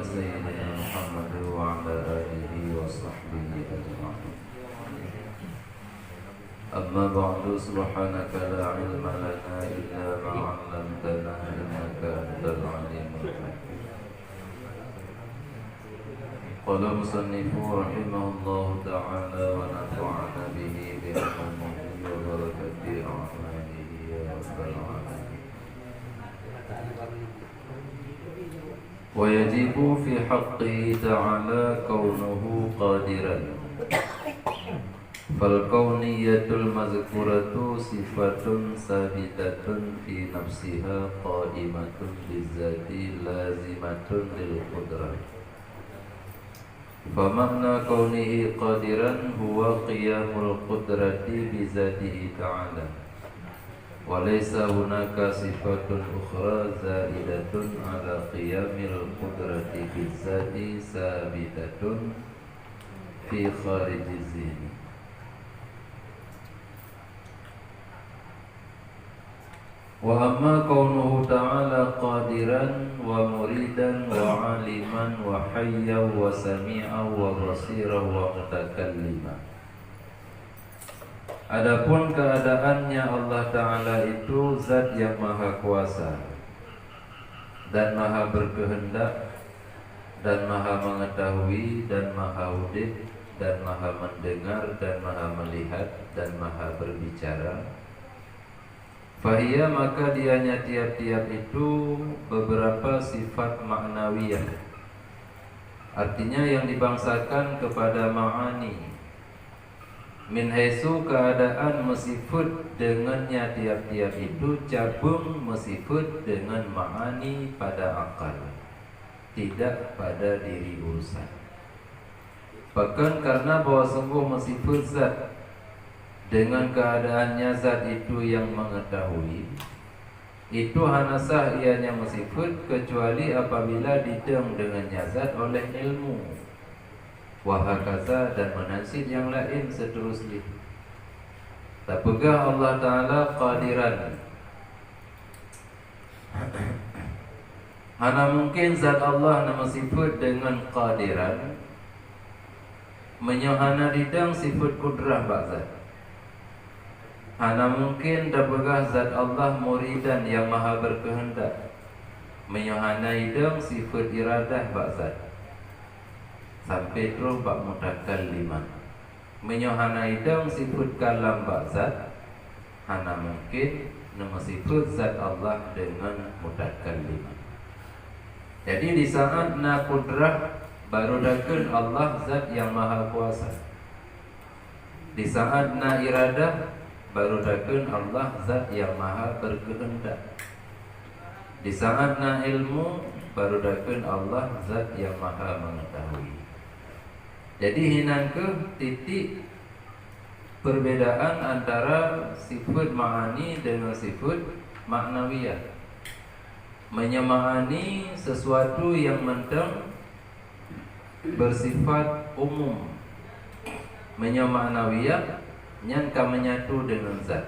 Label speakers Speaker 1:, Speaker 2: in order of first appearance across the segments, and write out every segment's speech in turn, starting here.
Speaker 1: سيدنا محمد وعلى آله وصحبه أجمعين. أما بعد سبحانك لا علم لنا إلا ما علمتنا إنك أنت العليم الحكيم. قال المصنف رحمه الله تعالى ونفعنا به بعلمه وبركة أعماله يا رب العالمين. ويجب في حقه تعالى كونه قادرا، فالكونية المذكورة صفة ثابتة في نفسها قائمة بالذات لازمة للقدرة. فمعنى كونه قادرا هو قيام القدرة بذاته تعالى، وليس هناك صفة أخرى زائدة على قيام القدرة بالذات ثابتة في خارج الذهن. وأما كونه تعالى قادرا ومريدا وعالما وحيا وسميعا وبصيرا ومتكلما. Adapun keadaannya Allah Ta'ala itu zat yang maha kuasa dan maha berkehendak dan maha mengetahui dan maha udit dan maha mendengar dan maha melihat dan maha berbicara. Fahiyya, maka dianya tiap-tiap itu beberapa sifat ma'nawiyah, artinya yang dibangsakan kepada ma'ani. Min haitsu keadaan mesifut dengannya tiap-tiap itu cabung mesifut dengan ma'ani pada akal, tidak pada diri urusan. Bahkan karena bahwa sungguh mesifut zat dengan keadaannya zat itu yang mengetahui, itu hanasah ianya mesifut kecuali apabila dideng dengannya zat oleh ilmu. Wahakaza, dan menasib yang lain seterusnya. Tapegah Allah Ta'ala qadiran. Hana mungkin zat Allah nama sifat dengan qadiran menyohana didang sifat kudrah ba'zat. Hana mungkin tapegah zat Allah muridan yang maha berkehendak menyohana didang sifat iradah ba'zat. Sampai terus bak mutakalliman menyohana idam sifat kalam ba'zat. Hana mungkin nama sifat zat Allah dengan mutakalliman. Jadi di saat na kudrah baru dakun Allah zat yang maha kuasa. Di saat na iradah baru dakun Allah zat yang maha berkehendak. Di saat na ilmu baru dakun Allah zat yang maha mengetahui. Jadi hinan ke titik perbedaan antara sifat ma'ani dengan sifat ma'nawiyah. Menyema'ani sesuatu yang mentang bersifat umum. Menyema'nawiyah nyangka menyatu dengan zat.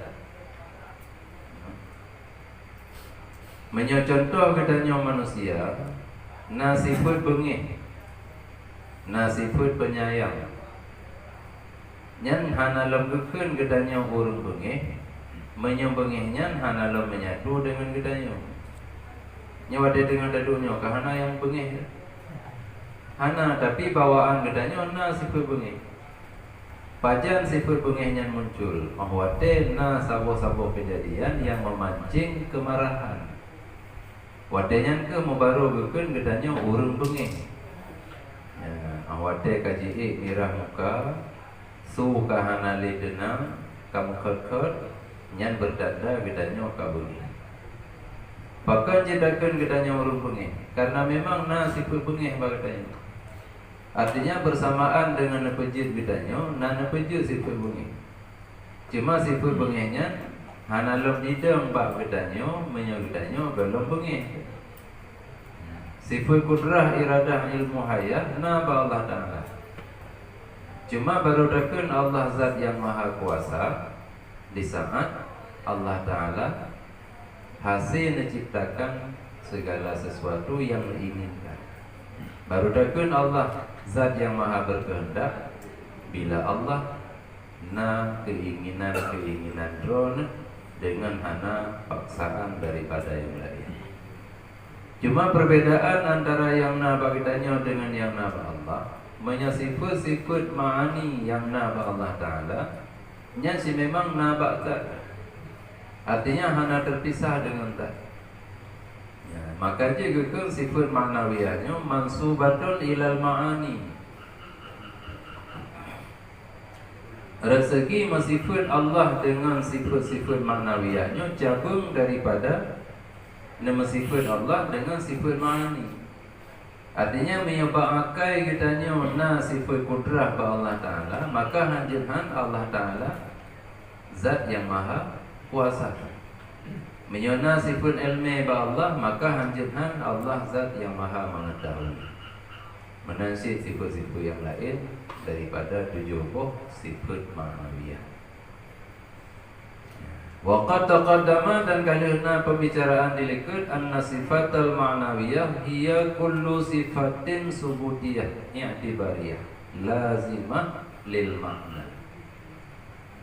Speaker 1: Menyocontoh katanya manusia, na sifat bengih, na sifat penyayang. Nyan hanalam gekeun gedanya urang bengih, menyembengih nyan hanalam menyatu dengan gedanya. Nyawade dengan dadunya kahana yang bengih. Hana tapi bawaan gedanya na sifat bengih. Pajan sifat bengih nyan muncul, mahwate na sabo-sabo kejadian yang memancing kemarahan. Wadenyan ke membaru gekeun gedanya urang bengih. Awate kaji mirah muka su kahana lidena kamu kerker nyan berdada gedanya kabungi. Bahkan jedakan gedanya urung bengi karena memang na sifat bengi bagatanya. Artinya bersamaan dengan nepejit gedanya na nepejit sifat bengi. Cuma sifat benginya hana lom didang bak gedanya menyo gedanya belum bengi. Sifat kudrah iradah ilmu hayat na ba Allah Ta'ala. Cuma baru dakun Allah zat yang maha kuasa di saat Allah Ta'ala hasil menciptakan segala sesuatu yang diinginkan. Baru takun Allah zat yang maha berkehendak. Bila Allah na keinginan drone dengan hana paksaan daripada yang lain. Cuma perbedaan antara yang na bagitanya dengan yang na Allah, menyasifat-sifat ma'ani yang na Allah Ta'ala, nya si memang na zat. Artinya hana terpisah dengan zat. Ya, maka juga sifat ma'nawiyahnya mansubatun ilal ma'ani. Rezeki masifat Allah dengan sifat-sifat ma'nawiyahnya cabung daripada nama sifat Allah dengan sifat ma'ani. Artinya menyebabkan kitanya na sifat kudrah ba Allah Ta'ala, maka hanjilhan Allah Ta'ala zat yang maha kuasa. Menyona sifat ilmi ba Allah, maka hanjilhan Allah zat yang maha mengetahui. Menansi sifat-sifat yang lain daripada 70 sifat ma'nawiyah. Waqad taqaddama, dan kalihna pembicaraan dilekut anna sifatul ma'nawiyah hiya kullu sifatin subutiyah i'tibariyah lazimah lil makna.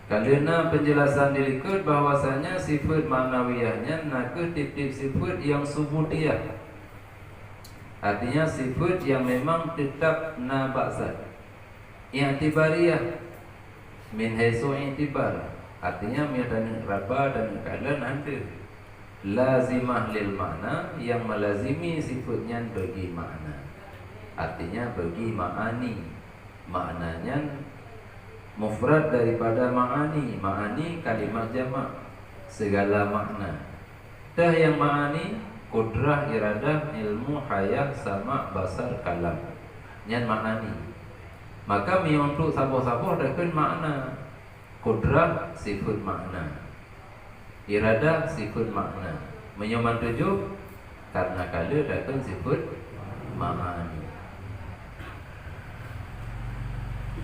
Speaker 1: Kalihna penjelasan dilekut bahwasanya sifat ma'nawiyahnya nak tip-tip sifat yang subutiyah. Artinya sifat yang memang tetap na ba'zat. I'tibariyah min haitsu i'tibar. Artinya miadani raba dan keadaan ada. Lazimah lil makna, yang melazimi sifatnya bagi makna. Artinya bagi ma'ani. Maknanya mufrad daripada ma'ani. Ma'ani kalimat jamak, segala makna. Dah yang ma'ani kudrah, iradah, ilmu, hayah, sama, basar, kalam. Yang ma'ani. Maka untuk sabuh-sabuh dakun makna. Kudrah sifat makna, iradah sifat makna. Menyoman 7 karena kala datang sifat ma'ani.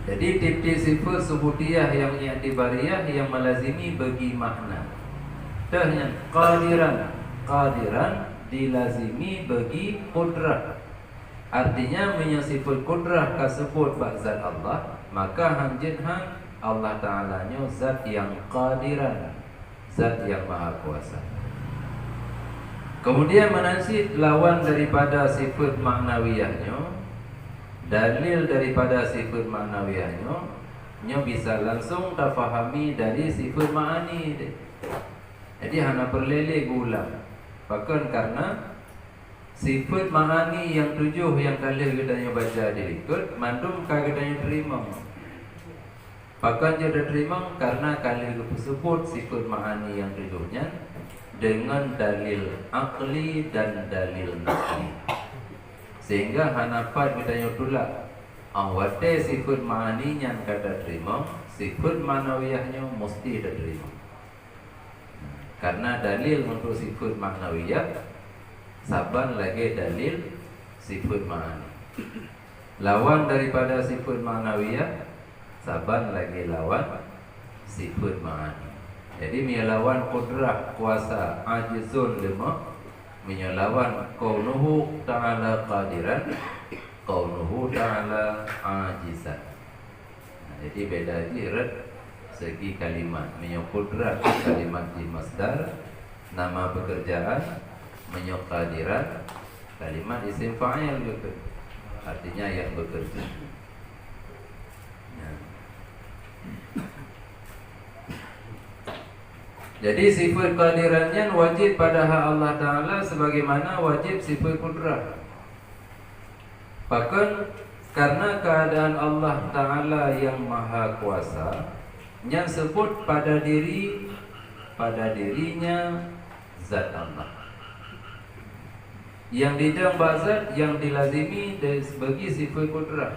Speaker 1: Jadi tip-tip sifat subutiyah yang i'tibariyah yang melazimi bagi makna. Dan yang qadiran dilazimi bagi kudrah. Artinya menyasifat kudrah kasebut ba'zat Allah, maka hanjinhan Allah Ta'alanya zat yang qadiran, zat yang maha kuasa. Kemudian menansi lawan daripada sifat maknawiyahnya, dalil daripada sifat maknawiyahnya, nya bisa langsung terfahami dari sifat ma'ani. Jadi hana perlele gulam. Bahkan karena sifat ma'ani yang 7 yang kali kita baca diikut, mandum kita terima. Bahkan dia terima karena kali tersebut sifat ma'ani yang 7-nya dengan dalil akli dan dalil nakli. Sehingga hanapat kita tolak awate sifat ma'ani yang kata terima, sifat ma'nawiyahnya mesti diterima. Karena dalil untuk sifat ma'nawiyah saban lagi dalil sifat ma'ani. Lawan daripada sifat ma'nawiyah saban lagi lawan sifat ma'ani. Jadi menyelawan kudrah, kuasa, ajizun 5, menyelawan kaunuhu ta'ala qadiran, kaunuhu ta'ala ajizan. Jadi beda jirat segi kalimat. Menyokudrat kalimat di masdar, nama pekerjaan, menyokadiran kalimat isim fa'il juga, artinya yang bekerja. Jadi sifat qadirannya wajib pada hak Allah Ta'ala sebagaimana wajib sifat kudrah. Bahkan karena keadaan Allah Ta'ala yang maha kuasa, yang sebut pada dirinya zat Allah, yang didang bazat yang dilazimi sebagai sifat kudrah.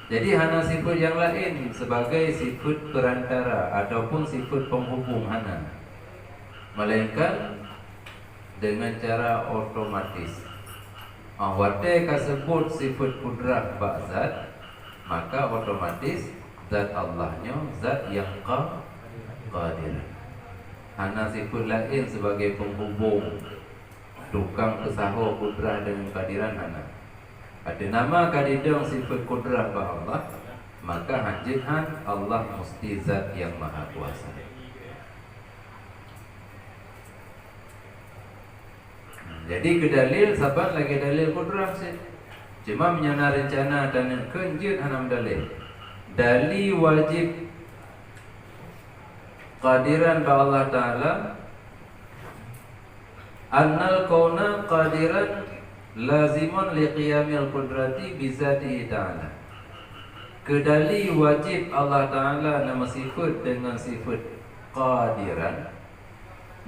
Speaker 1: Jadi hana sifat yang lain sebagai sifat perantara ataupun sifat penghubung hana, melainkan dengan cara otomatis. Wate kasebut sifat kudrah ba'zat, maka otomatis zat Allahnya zat yang qadir. Hana sifat lain sebagai penghubung, tukang kesahu kudrah dengan kadiran hana. Ada nama kadidong sifat kudrah ba Allah, maka hanjithan Allah mesti zat yang maha kuasa. Jadi kedalil saban lagi dalil kudrah sih. Cuma menyana rencana dan kenjut hanam dalil. Dalil wajib qadiran ba Allah Ta'ala annal kauna qadiran lazimun liqiyamil qudrati bizatihi ta'ala. Kedali wajib Allah Ta'ala nama sifat dengan sifat qadiran.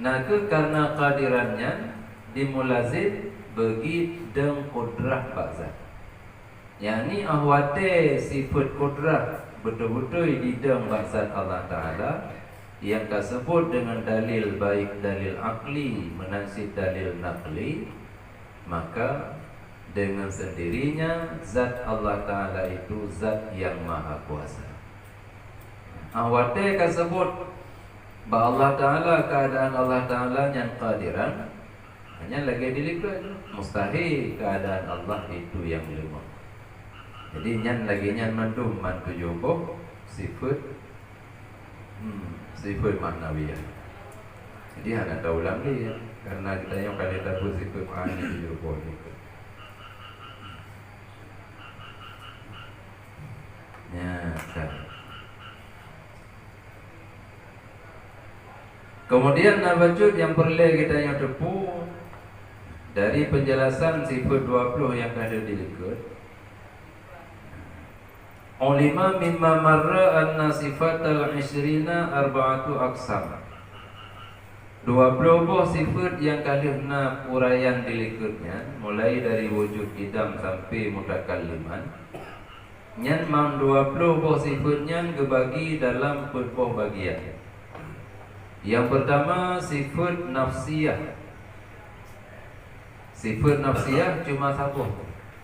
Speaker 1: Naga karena qadirannya dimulazim bagi deng kudrah bazat. Yani ahwate sifat kudrah betul-betul di deng bazat Allah Ta'ala yang tersebut dengan dalil baik dalil akli menasib dalil naqli, maka dengan sendirinya zat Allah Ta'ala itu zat yang maha kuasa. Awate tersebut bahwa Allah Ta'ala keadaan Allah Ta'ala yang qadiran hanya lagi dilikut, mustahil keadaan Allah itu yang lemah. Jadi nyan lagi nyan mandum man tujuh sifat sifat maknawiyah. Jadi hanya tahu ulang ni ya. Karena kita yang kali tahu sifat maknawiyah tujuh itu. Ya kan. Kemudian nabajud yang perlu kita yang tepu dari penjelasan sifat 20 yang ada di likut. Ulima mimma marra anna sifatal ishrina arba'atu aqsam. 20 buah sifat yang kalihna uraian di likutnya, mulai dari wujud idam sampai mutakalliman. Nyan mang 20 buah sifatnya kebagi dalam berbuah bagian. Yang pertama sifat nafsiyah. Sifat nafsiyah cuma satu,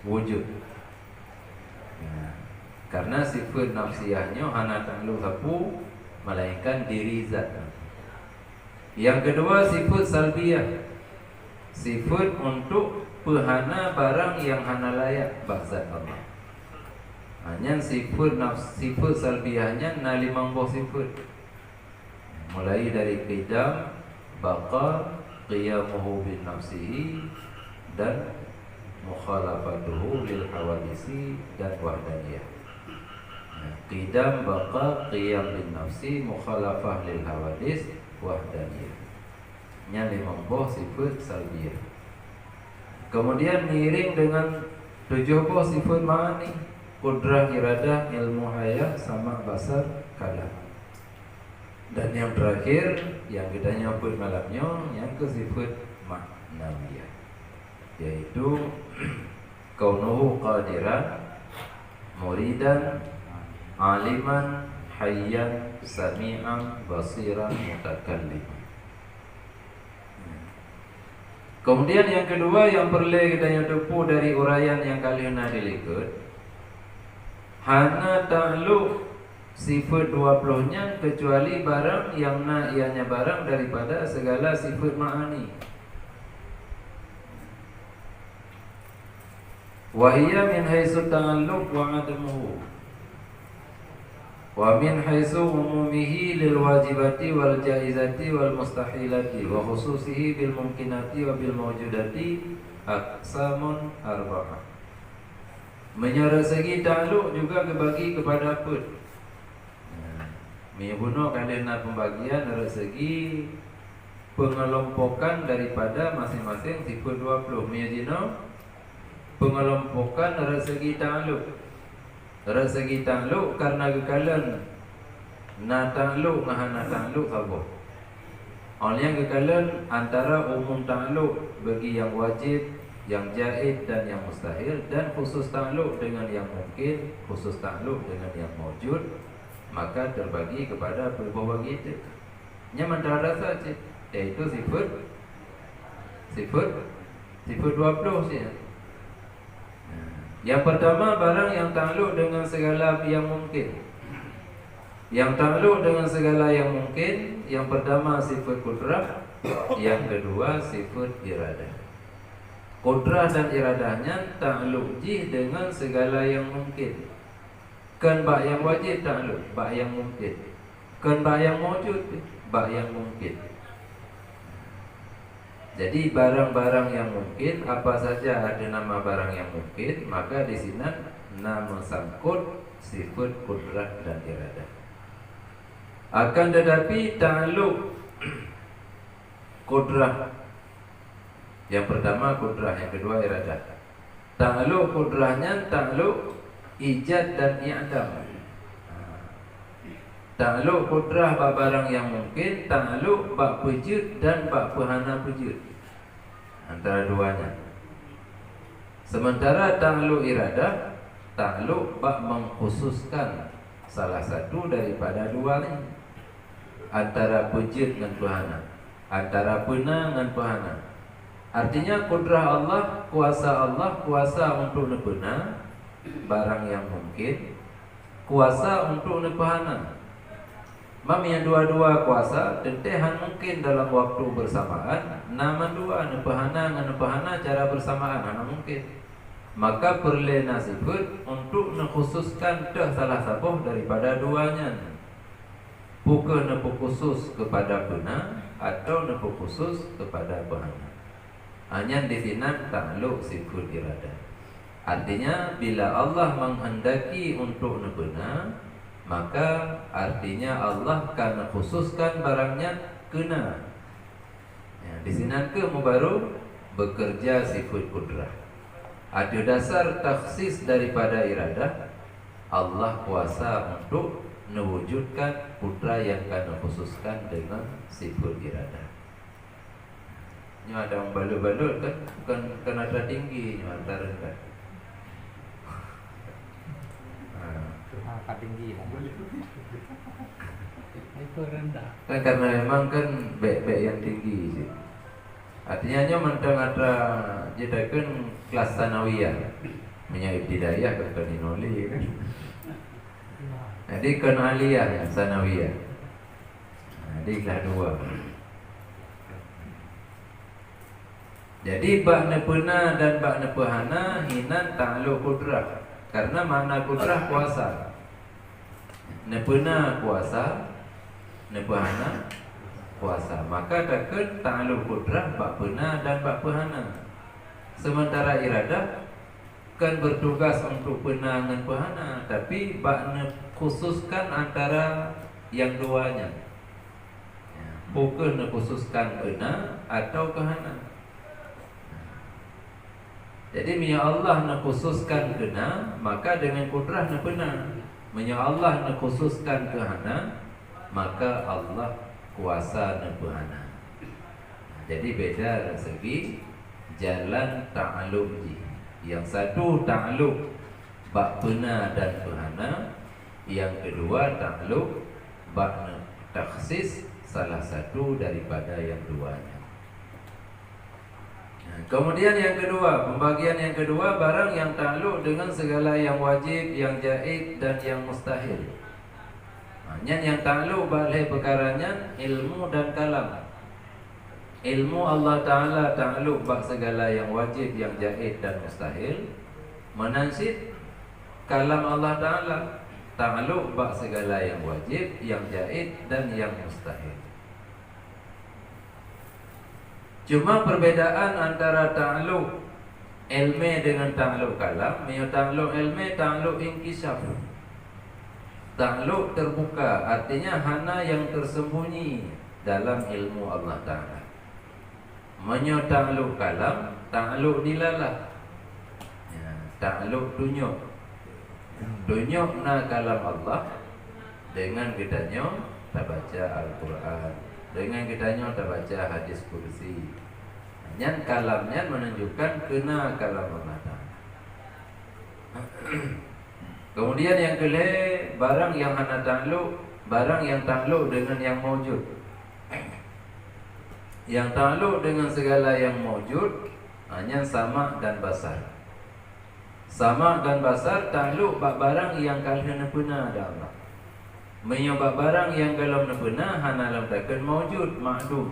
Speaker 1: wujud. Karena sifat nafsiyahnya hana ta'lu sapu melainkan diri zat. Yang kedua sifat salbiyah. Sifat untuk pehana barang yang hana layak bak zat Allah. Hanya sifat sifat salbiyahnya na 5 buah sifat. Mulai dari qidam, baqa, qiyamuhu bin nafsihi dan mukhalafatuhu lil hawadisi dan wahdaniyah. Qidam, baqa, qiyam bin nafsi, mukhalafah lil hawadis, wahdaniyah. Nya 5 buah sifat salbiyah. Kemudian miring dengan 7 buah sifat ma'ani, qudrah, iradah, ilmu hayat, sama, basar, kalam. Dan yang terakhir yang kita nyebut malamnya yang ke sifat maknawiyah, yaitu kaunuhu qadiran, muridan, aliman, hayyan, sami'an, basiran, mutakalliman. Kemudian yang kedua yang perlu kita nyodopu dari uraian yang kalian dilikut, hana ta'luk sifat 20-nya kecuali barang yang na ianya barang daripada segala sifat ma'ani. Wahiyya min haitsu ta'alluq wa 'adamuhu wa min haitsu umumihi lil wajibati wal jaizati wal mustahilati wa khususihi bil mumkinati wa bil mawjudati aqsamun arba'ah. Menurut segi ta'alluq juga dibagi kepada apa? Menyebutnya kerana pembagian dari segi pengelompokan daripada masing-masing sifat 20. Menyebutnya pengelompokan dari segi ta'alluq. Dari segi ta'alluq karena kekalan na ta'alluq ngahana ta'alluq sabah. Oleh yang kekalan antara umum ta'alluq bagi yang wajib, yang jaiz dan yang mustahil, dan khusus ta'alluq dengan yang mungkin, khusus ta'alluq dengan yang mawjud, maka terbagi kepada beberapa bagi itu. Yang mentara saja, yaitu sifat 20 sih. Yang pertama barang yang ta'alluq dengan segala yang mungkin. Yang ta'alluq dengan segala yang mungkin, yang pertama sifat qudrah, yang kedua sifat iradah. Kudrah dan iradahnya ta'alluq ji dengan segala yang mungkin. Kan bak yang wajib ta'alluq, bak yang mungkin. Kan bak yang mewujud, bak yang mungkin. Jadi barang-barang yang mungkin, apa saja ada nama barang yang mungkin, maka di sini nama sangkut sifat kudrah dan iradah. Akan tetapi ta'alluq kudrah, yang pertama kudrah, yang kedua iradah. Ta'alluq kudrahnya ta'alluq ijad dan i'dam. Ta'alluq kudrah bak barang yang mungkin, ta'alluq bak wujud dan bak pehana wujud, antara duanya. Sementara ta'alluq iradah, ta'alluq bak mengkhususkan salah satu daripada duanya, antara wujud dan pehana, antara pena dan pehana. Artinya kudrah Allah, kuasa untuk nepena barang yang mungkin, kuasa untuk nepahana. Mam yang dua-dua kuasa tentehan mungkin dalam waktu bersamaan. Nama dua nepahana cara bersamaan ana mungkin. Maka perlu nasibut untuk mengkhususkan ke salah satu daripada duanya. Bukan nepu khusus kepada pena atau nepu khusus kepada pahana. Hanya di sini ta'alluq sifat iradah. Artinya bila Allah menghendaki untuk nepena, maka artinya Allah akan khususkan barangnya kena. Ya, di sini ke baru bekerja sifat kudrah. Ada dasar taksis daripada iradah. Allah kuasa untuk mewujudkan putra yang akan khususkan dengan sifat iradah. Ini ada yang balut-balut kan, bukan ada tinggi, ini ada rendah.
Speaker 2: Tinggi lah. Itu rendah.
Speaker 1: Kan karena memang kan bek-bek yang tinggi sih. Artinya hanya mentang ada jadikan kelas sanawiyah, menyai ibtidayah ke kaninoli kan. Jadi kan aliyah yang sanawiyah. Jadi kelas 2. Jadi bak nepena dan bak nepahana hinan ta'alluq kudrah. Karena makna kudrah kuasa. Nepena kuasa, nepahana kuasa. Maka takkan ta'alluq kudrah bak pena dan bak pahana. Sementara iradah kan bertugas untuk pena dan pahana, tapi bak khususkan antara yang duanya. Bukan khususkan pena atau pahana. Jadi minyak Allah nak khususkan kena, maka dengan kudrah nak pena. Minyak Allah nak khususkan kehana, maka Allah kuasa nak pehana. Jadi beda dari segi jalan ta'alluq. Yang satu ta'alluq bak pena dan pehana, yang kedua ta'alluq bak takhsis salah satu daripada yang duanya. Kemudian yang kedua, pembagian yang kedua, barang yang ta'alluq dengan segala yang wajib, yang jaiz dan yang mustahil. Yang ta'alluq balai perkaranya ilmu dan kalam. Ilmu Allah Ta'ala ta'alluq bak segala yang wajib, yang jaiz dan mustahil. Menansid kalam Allah Ta'ala ta'alluq bak segala yang wajib, yang jaiz dan yang mustahil. Cuma perbedaan antara ta'alluq ilmi dengan ta'alluq kalam. Ta'alluq ilmi, ta'alluq inkisaf. Ta'alluq terbuka, artinya hana yang tersembunyi dalam ilmu Allah Ta'ala. Ta'alluq kalam, ta'alluq dilalah. Ta'alluq dunyuk. Dunyuk na kalam Allah. Dengan kitanya tak baca Al-Quran, dengan kitanya tak baca hadis kursi. Yang kalamnya menunjukkan kena kalam Allah Ta'ala. Kemudian yang kedua, barang yang hana ta'alluq, barang yang ta'alluq dengan yang mawjud. Yang ta'alluq dengan segala yang mawjud hanya sama dan basar. Sama dan basar ta'alluq bak barang yang kalhana puna ada Allah. Menyebab barang yang dalam nepena hana dalam takkan mawjud, ma'dum.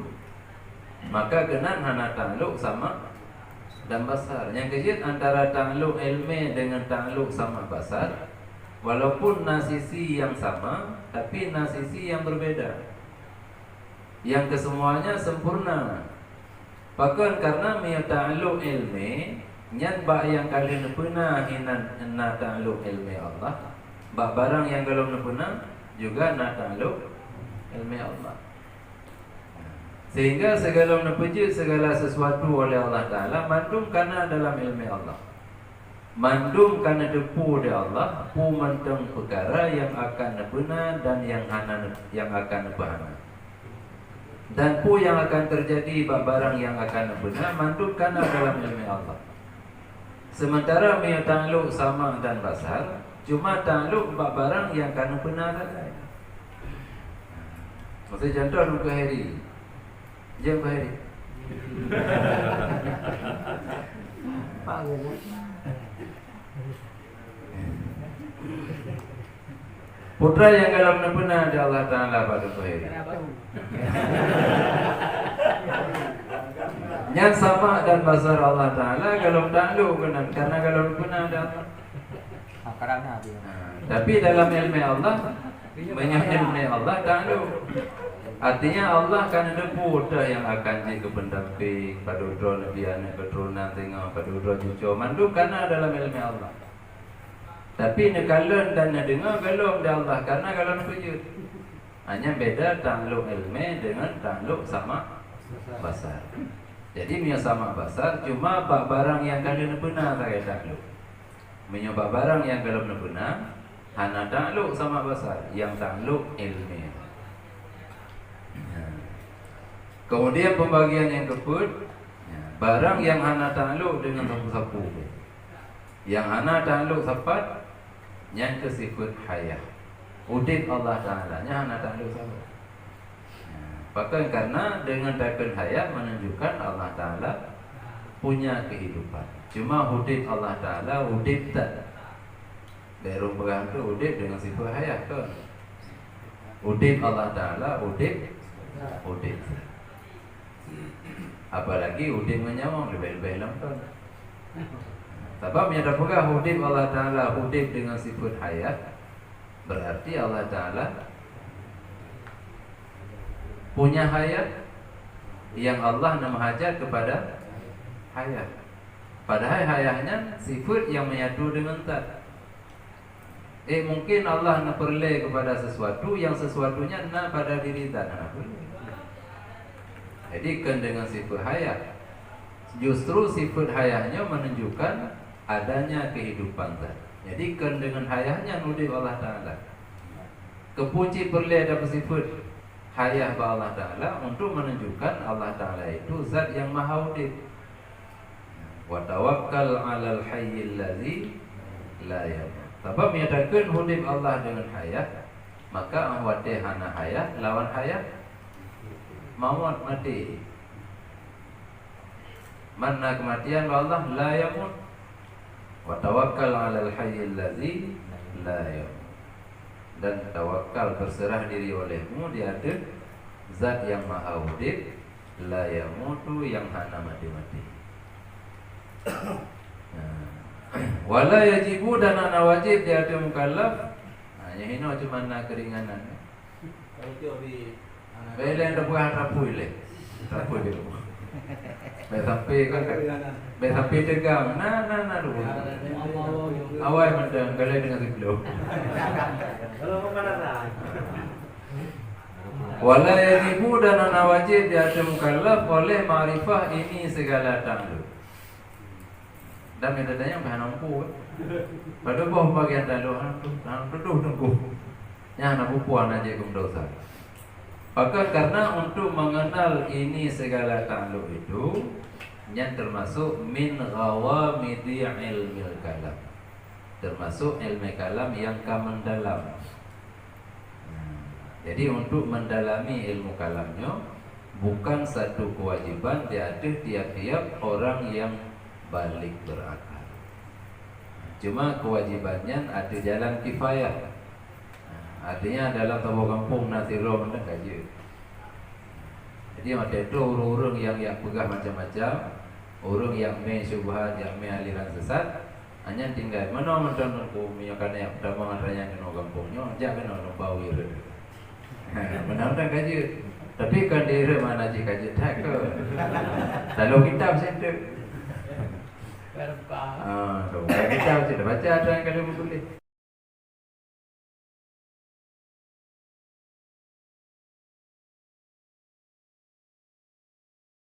Speaker 1: Maka kena hana ta'alluq sama dan basar. Yang kejut antara ta'alluq ilmi dengan ta'alluq sama basar, walaupun nasisi yang sama, tapi nasisi yang berbeda. Yang kesemuanya sempurna. Bahkan karena mia ta'alluq ilmi, nyan ba yang kalian pernah na ta'alluq ilmi Allah, ba barang yang kalau pernah juga na ta'alluq ilmi Allah. Sehingga segala menuju segala sesuatu oleh Allah Ta'ala mandum karena dalam ilmu Allah. Mandum karena depu dari Allah, pu menteng perkara yang akan benar dan yang akan berhana. Dan pu yang akan terjadi barang yang akan benar mandum karena dalam ilmu Allah. Sementara mia ta'alluq sama dan basar, cuma ta'alluq barang yang akan benar saja. Maksudnya contoh Nuka Heri. Jom Pak Heri. Putra yang dalam benar ada Allah Ta'ala pada Pak Heri. Yang sama dan basar Allah Ta'ala kalau ta'alluq benar, karena kalau benar ada Allah. Tapi dalam ilmu Allah, ilmu Allah ta'alluq. Artinya Allah akan ada budak yang akan jadi pendamping pada udra Nabi anak keturunan tengah pada udra cucu mandum karena dalam ilmu Allah. Tapi nekalan dan dengar belum dari Allah karena kalau wujud. Hanya beda ta'alluq ilmu dengan ta'alluq sama basar. Jadi mia sama basar cuma barang yang kalian benar saya ta'alluq. Menyoba barang yang kalian benar hanya ta'alluq sama basar yang ta'alluq ilmu. Kemudian pembagian yang keempat, barang yang hana ta'alluq dengan sapu-sapu, yang hana ta'alluq sapat, yang kesifat hayah. Udib Allah Ta'ala, yang hana ta'alluq sapat. Bahkan karena dengan takkan hayah menunjukkan Allah Ta'ala punya kehidupan. Cuma udib Allah Ta'ala, udib tak. Dari rumah itu udib dengan sifat hayah kan. Udib Allah Ta'ala, udib. Apalagi udib menyamang lebih-lebih lengkap. Sebab yang dapat udib Allah Ta'ala udib dengan sifat hayat, berarti Allah Ta'ala punya hayat yang Allah menghajat kepada hayat. Padahal hayatnya sifat yang menyatu dengan zat. Mungkin Allah nak perle kepada sesuatu yang sesuatunya nak pada diri zat. Jadi kan dengan sifat hayat, justru sifat hayatnya menunjukkan adanya kehidupan zat. Jadi kan dengan hayatnya nudib Allah Ta'ala. Kepuji perlu ada sifat hayat ba Allah Ta'ala untuk menunjukkan Allah Ta'ala itu zat yang maha udib. Wa tawakkal 'alal hayyil ladzi la yamut. Sebab menyatakan udib Allah dengan hayat, maka awate hana hayat lawan hayat maut mati. Mana kematian Allah la yamut. Wa tawakkal 'alal hayyil ladzi la yamut. Dan tawakal berserah diri olehmu di ada zat yang maha udib, la yamutu yang hana mati-mati. Wala yajibu dan ana wajib di ada mukallaf. Yang ini cuma nak keringanan. Bela yang buah rapu ile. Rapu dia. Be sampai tegang. Nah dulu. Awal mendang galai dengan sebelum. Kalau mana wala yajibu dan ana wajib di atas mukallaf oleh ma'rifah ini segala tangguh. Dan metodenya bahan ampu. Pada bawah bagian dalu penuh tunggu. Yang anak pupuan aja kum dosa. Maka karena untuk mengenal ini segala takluk itu yang termasuk min ghawamidi ilmil kalam, termasuk ilmu kalam yang mendalam. Jadi untuk mendalami ilmu kalamnya bukan satu kewajiban di atas tiap-tiap orang yang balik berakal. Cuma kewajibannya ada jalan kifayah. Artinya dalam tabu kampung nasi rom dan kaji. Jadi ada itu orang-orang yang pegang macam-macam, Orang yang me syubhat, yang me aliran sesat, hanya tinggal mana menton ku minyakan yang pertama raya kena kampungnya, jangan kena bau ira. Benar tak kaji? Tapi kan dia mana je kaji tak ke? Kalau kitab sentuh. Kalau kitab sudah baca ada yang kalau boleh.